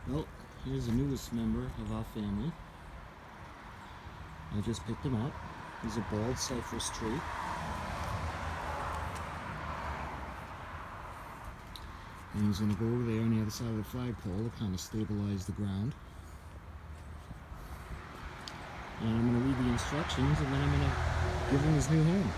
Well, here's the newest member of our family. I just picked him up. He's a Bald Cypress tree. And he's going to go over there on the other side of the flagpole to kind of stabilize the ground. And I'm going to read the instructions, and then I'm going to give him his new home.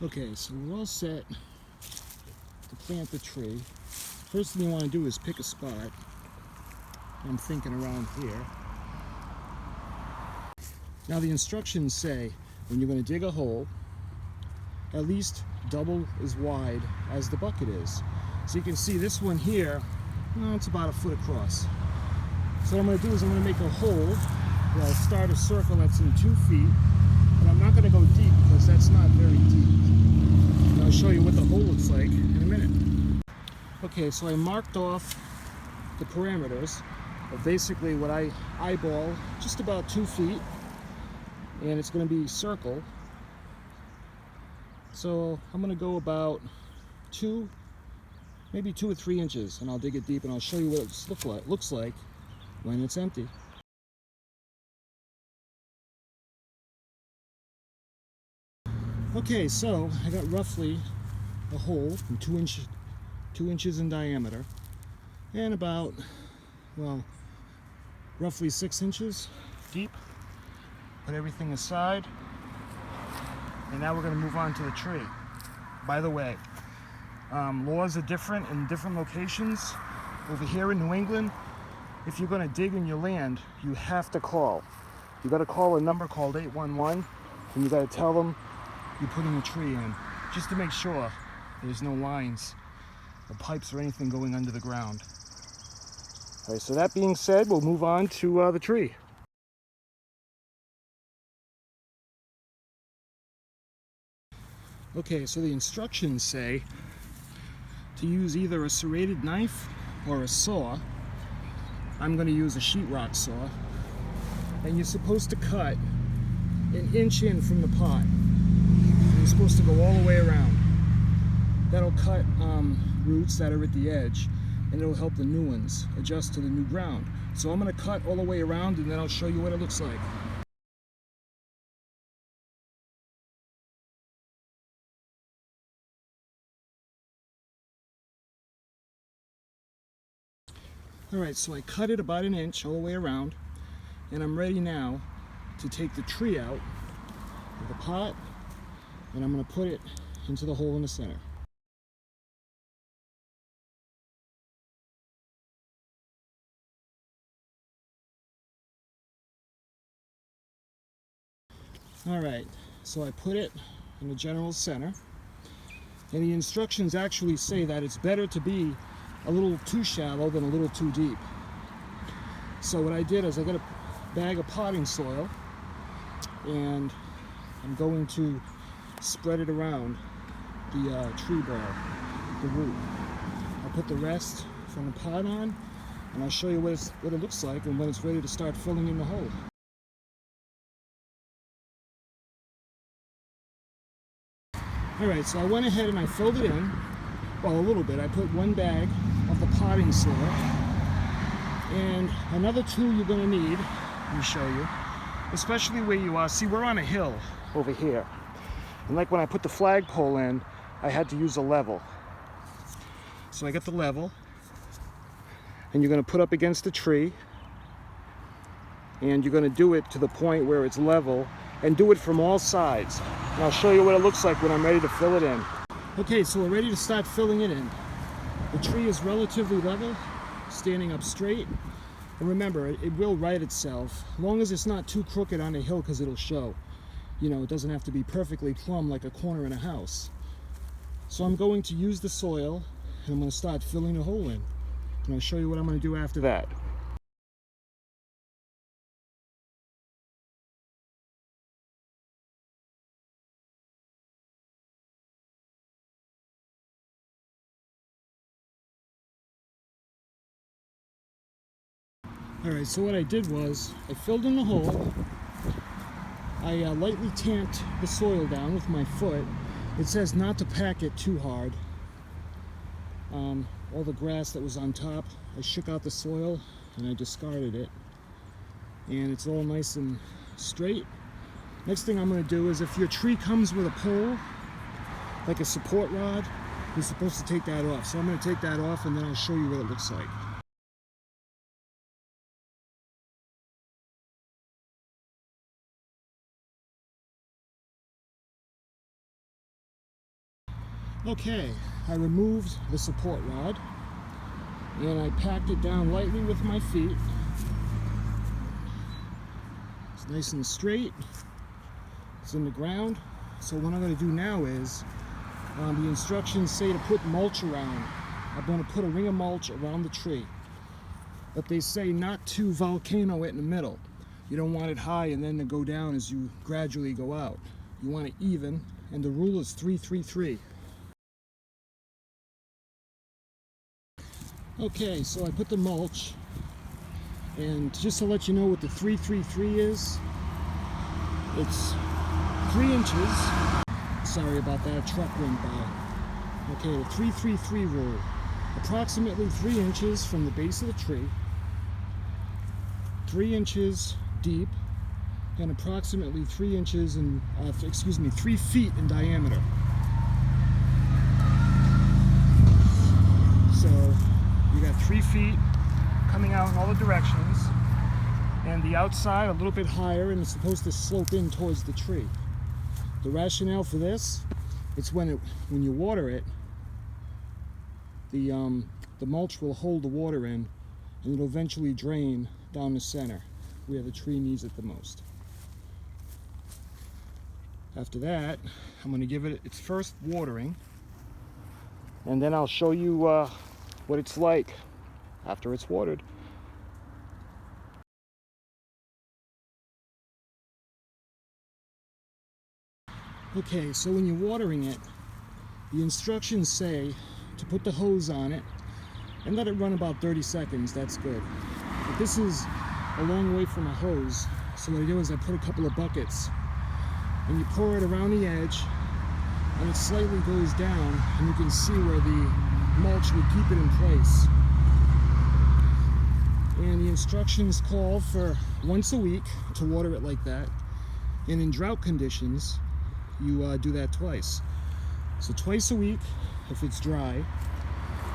Okay, so we're all set to plant the tree. First thing you want to do is pick a spot. I'm thinking around here. Now the instructions say when you're going to dig a hole, at least double as wide as the bucket is. So you can see this one here, well, it's about 1 foot across. So what I'm going to do is I'm going to make a hole where I'll start a circle that's in 2 feet, but I'm not going to go deep because that's not very deep. And I'll show you what the hole looks like in a minute. Okay, so I marked off the parameters of basically what I eyeball, just about 2 feet, and it's going to be circle. So I'm going to go about maybe 2 or 3 inches, and I'll dig it deep, and I'll show you what it looks like when it's empty. Okay, so I got roughly a hole from 2 inches in diameter, and about, well, roughly 6 inches deep. Put everything aside, and now we're going to move on to the tree. By the way, laws are different in different locations. Over here in New England, if you're going to dig in your land, you have to call. You got to call a number called 811, and you got to tell them you're putting a tree in, just to make sure there's no lines or pipes or anything going under the ground. All right, so that being said, we'll move on to the tree. Okay, so the instructions say to use either a serrated knife or a saw. I'm going to use a sheetrock saw, and you're supposed to cut 1 inch in from the pot. You're supposed to go all the way around. That'll cut roots that are at the edge, and it'll help the new ones adjust to the new ground. So I'm going to cut all the way around, and then I'll show you what it looks like. Alright, so I cut it about 1 inch all the way around, and I'm ready now to take the tree out of the pot, and I'm going to put it into the hole in the center. Alright, so I put it in the general center, and the instructions actually say that it's better to be a little too shallow than a little too deep. So what I did is I got a bag of potting soil, and I'm going to spread it around the tree bark, the root. I'll put the rest from the pot on, and I'll show you what it looks like and when it's ready to start filling in the hole. Alright, so I went ahead and I filled it in, well, a little bit. I put 1 bag of the potting soil, and another 2 you're going to need. Let me show you, especially where you are. See, we're on a hill over here, and like when I put the flagpole in, I had to use a level. So I got the level, and you're going to put up against the tree, and you're going to do it to the point where it's level, and do it from all sides. And I'll show you what it looks like when I'm ready to fill it in. Okay, so we're ready to start filling it in. The tree is relatively level, standing up straight. And remember, it will right itself, as long as it's not too crooked on the hill, because it'll show. You know, it doesn't have to be perfectly plumb like a corner in a house. So I'm going to use the soil, and I'm going to start filling the hole in. And I'll show you what I'm going to do after that. Alright, so what I did was, I filled in the hole, I lightly tamped the soil down with my foot. It says not to pack it too hard. All the grass that was on top, I shook out the soil and I discarded it. And it's all nice and straight. Next thing I'm going to do is, if your tree comes with a pole, like a support rod, you're supposed to take that off. So I'm going to take that off and then I'll show you what it looks like. Okay, I removed the support rod and I packed it down lightly with my feet. It's nice and straight. It's in the ground. So what I'm going to do now is, the instructions say to put mulch around. I'm going to put a ring of mulch around the tree. But they say not to volcano it in the middle. You don't want it high and then to go down as you gradually go out. You want it even, and the rule is 3-3-3. Okay, so I put the mulch, and just to let you know what the 3-3-3 is, it's 3 inches. Sorry about that, a truck went by. Okay, the 3-3-3 rule. Approximately 3 inches from the base of the tree, 3 inches deep, and approximately 3 inches in, 3 feet in diameter. So you got 3 feet coming out in all the directions, and the outside a little bit higher, and it's supposed to slope in towards the tree. The rationale for this, it's when you water it, the mulch will hold the water in, and it'll eventually drain down the center where the tree needs it the most. After that, I'm going to give it its first watering, and then I'll show you what it's like after it's watered. Okay, so when you're watering it, the instructions say to put the hose on it and let it run about 30 seconds. That's good. But this is a long way from a hose, so what I do is I put a couple of buckets and you pour it around the edge, and it slightly goes down, and you can see where the mulch would keep it in place. And the instructions call for once a week to water it like that, and in drought conditions you do that twice. So twice a week if it's dry,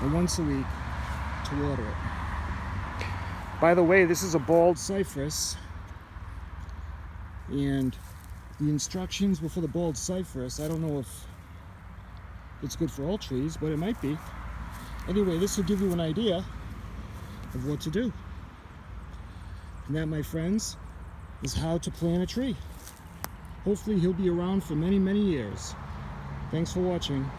and once a week to water it. By the way, this is a Bald Cypress, and the instructions were for the Bald Cypress. I don't know if it's good for all trees, but it might be. Anyway, this will give you an idea of what to do. And that, my friends, is how to plant a tree. Hopefully he'll be around for many, many years. Thanks for watching.